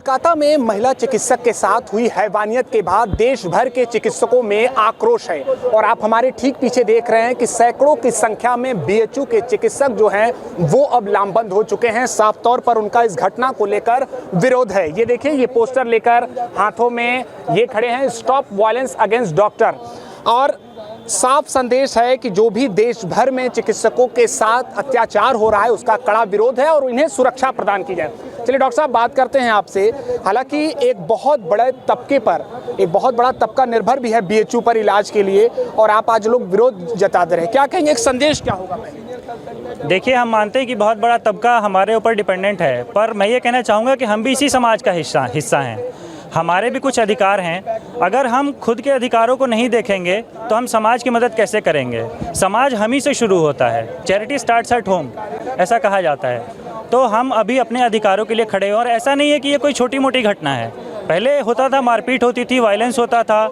कोलकाता में महिला चिकित्सक के साथ हुई हैवानियत के बाद देश भर के चिकित्सकों में आक्रोश है और आप हमारे ठीक पीछे देख रहे हैं कि सैकड़ों की संख्या में बीएचयू के चिकित्सक जो हैं वो अब लामबंद हो चुके हैं। साफ तौर पर उनका इस घटना को लेकर विरोध है। ये देखिए, ये पोस्टर लेकर हाथों में ये खड़े हैं, स्टॉप वायलेंस अगेंस्ट डॉक्टर, और साफ संदेश है कि जो भी देश भर में चिकित्सकों के साथ अत्याचार हो रहा है उसका कड़ा विरोध है और इन्हें सुरक्षा प्रदान की जाए। चलिए डॉक्टर साहब, बात करते हैं आपसे। हालांकि एक बहुत बड़े तबके पर, एक बहुत बड़ा तबका निर्भर भी है बीएचयू पर इलाज के लिए, और आप आज लोग विरोध जता दे रहे हैं, क्या कहेंगे, एक संदेश क्या होगा? देखिए, हम मानते हैं कि बहुत बड़ा तबका हमारे ऊपर डिपेंडेंट है, पर मैं ये कहना चाहूँगा कि हम भी इसी समाज का हिस्सा हैं। हमारे भी कुछ अधिकार हैं। अगर हम खुद के अधिकारों को नहीं देखेंगे तो हम समाज की मदद कैसे करेंगे? समाज हम ही से शुरू होता है। चैरिटी स्टार्ट्स एट होम, ऐसा कहा जाता है। तो हम अभी अपने अधिकारों के लिए खड़े हैं और ऐसा नहीं है कि ये कोई छोटी मोटी घटना है। पहले होता था, मारपीट होती थी, वायलेंस होता था।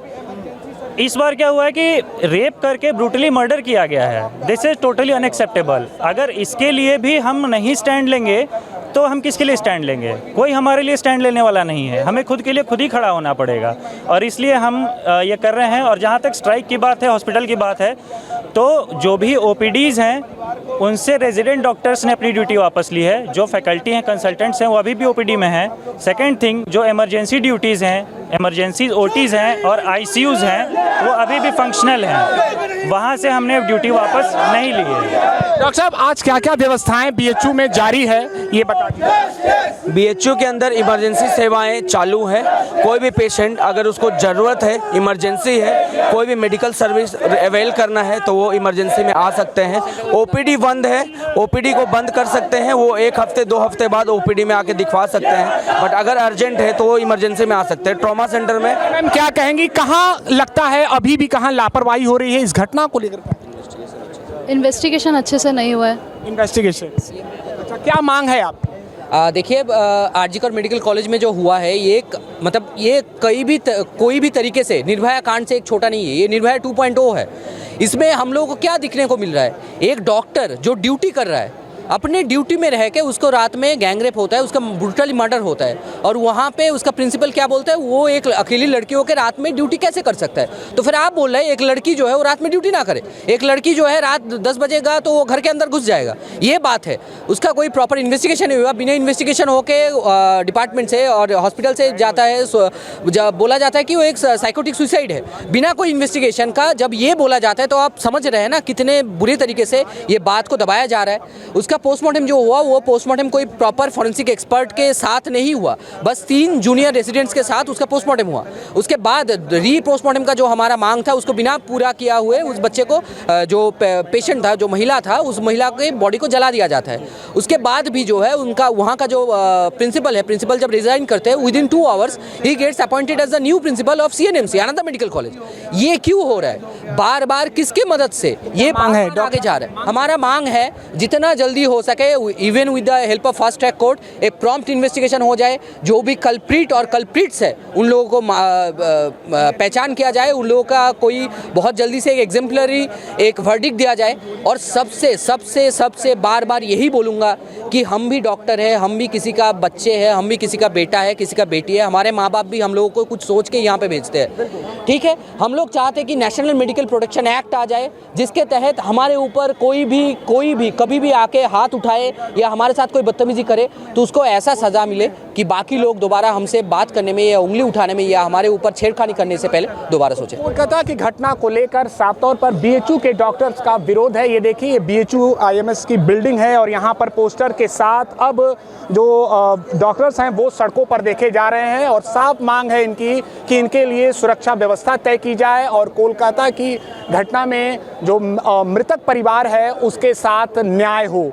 इस बार क्या हुआ है कि रेप करके ब्रूटली मर्डर किया गया है। This is totally unacceptable. अगर इसके लिए भी हम नहीं स्टैंड लेंगे तो हम किसके लिए स्टैंड लेंगे? कोई हमारे लिए स्टैंड लेने वाला नहीं है। हमें खुद के लिए खुद ही खड़ा होना पड़ेगा और इसलिए हम ये कर रहे हैं। और जहाँ तक स्ट्राइक की बात है, हॉस्पिटल की बात है, तो जो भी ओपीडीज़ हैं उनसे रेजिडेंट डॉक्टर्स ने अपनी ड्यूटी वापस ली है। जो फैकल्टी हैं, कंसल्टेंट्स हैं, वो अभी भी ओपीडी में हैं। सेकेंड थिंग, जो इमरजेंसी ड्यूटीज़ हैं, इमरजेंसी ओटीज़ हैं और आईसीयूज़ हैं, वो अभी भी फंक्शनल हैं। वहाँ से हमने ड्यूटी वापस नहीं ली है। डॉक्टर साहब, आज क्या क्या व्यवस्थाएं बीएचयू में जारी है, ये बता दीजिए। बीएचयू के अंदर इमरजेंसी सेवाएं चालू हैं। कोई भी पेशेंट अगर उसको ज़रूरत है, इमरजेंसी है, कोई भी मेडिकल सर्विस अवेल करना है तो वो इमरजेंसी में आ सकते हैं। ओपीडी बंद है, ओपीडी को बंद कर सकते हैं। वो 1 हफ्ते 2 हफ्ते बाद ओपीडी में आके दिखवा सकते हैं, बट अगर अर्जेंट है तो वो इमरजेंसी में आ सकते हैं। ट्रॉमा सेंटर में मैम क्या कहेंगी, कहाँ लगता है अभी भी कहाँ लापरवाही हो रही है इस घटना को लेकर? इन्वेस्टिगेशन अच्छे से नहीं हुआ है। इन्वेस्टिगेशन, अच्छा, क्या मांग है आप? देखिए, आरजीकर मेडिकल कॉलेज में जो हुआ है ये कोई भी तरीके से निर्भया कांड से एक छोटा नहीं है। ये निर्भया 2.0 है। इसमें हम लोगों को क्या दिखने को मिल रहा है? एक डॉक्टर जो ड्यूटी कर रहा है, अपने ड्यूटी में रह के उसको रात में गैंगरेप होता है, उसका ब्रूटली मर्डर होता है, और वहाँ पे उसका प्रिंसिपल क्या बोलता है, वो एक अकेली लड़की होकर रात में ड्यूटी कैसे कर सकता है? तो फिर आप बोल रहे हैं एक लड़की जो है वो रात में ड्यूटी ना करे, एक लड़की जो है रात 10 बजेगा तो वो घर के अंदर घुस जाएगा, ये बात है। उसका कोई प्रॉपर इन्वेस्टिगेशन नहीं हुआ। बिना इन्वेस्टिगेशन होके डिपार्टमेंट से और हॉस्पिटल से जाता है, बोला जाता है कि वो एक साइकोटिक सुसाइड है। बिना कोई इन्वेस्टिगेशन का जब ये बोला जाता है तो आप समझ रहे हैं ना कितने बुरी तरीके से ये बात को दबाया जा रहा है। उसका पोस्टमार्टम जो हुआ वो पोस्टमार्टम कोई प्रॉपर फॉरेंसिक एक्सपर्ट के साथ नहीं हुआ, बस 3 जूनियर रेसिडेंट्स के साथ उसका पोस्टमार्टम हुआ। उसके बाद री पोस्टमार्टम का जो हमारा मांग था उसको बिना पूरा किया हुए उस बच्चे को, जो पेशेंट था, जो महिला था, उस महिला के बॉडी को जला दिया जाता है। उसके बाद भी जो है उनका वहाँ का जो प्रिंसिपल है, प्रिंसिपल जब रिजाइन करते हैं विदिन 2 आवर्स ही gets appointed as the new principal of CNMC Anand medical college. ये क्यों हो रहा है? बार बार किसके मदद से ये मांग है आगे जा रहा है? हमारा मांग है जितना जल्दी हो सके, even with the help of fast track court, एक प्रॉम्प्ट इन्वेस्टिगेशन हो जाए। जो भी कल्प्रिट और कल्प्रिट्स है उन लोगों को पहचान किया जाए, उन लोगों का कोई बहुत जल्दी से एक एग्जेम्पलरी एक वर्डिक्ट दिया जाए। और सबसे बार यही बोलूँगा कि हम भी डॉक्टर है, हम भी किसी का बच्चे हैं, हम भी किसी का बेटा है, किसी का बेटी है। हमारे माँ बाप भी हम लोगों को कुछ सोच के यहाँ पे भेजते हैं, ठीक है? हम लोग चाहते हैं कि नेशनल मेडिकल प्रोटेक्शन एक्ट आ जाए, जिसके तहत हमारे ऊपर कोई भी कभी भी आके हाथ उठाए या हमारे साथ कोई बदतमीजी करे तो उसको ऐसा सज़ा मिले कि बाकी लोग दोबारा हमसे बात करने में या उंगली उठाने में या हमारे ऊपर छेड़खानी करने से पहले दोबारा सोचें। कोलकाता की घटना को लेकर साफ तौर पर बीएचयू के डॉक्टर्स का विरोध है। ये देखिए, ये बीएचयू आईएमएस की बिल्डिंग है और यहाँ पर पोस्टर के साथ अब जो डॉक्टर्स हैं वो सड़कों पर देखे जा रहे हैं और साफ मांग है इनकी कि इनके लिए सुरक्षा व्यवस्था तय की जाए और कोलकाता की घटना में जो मृतक परिवार है उसके साथ न्याय हो।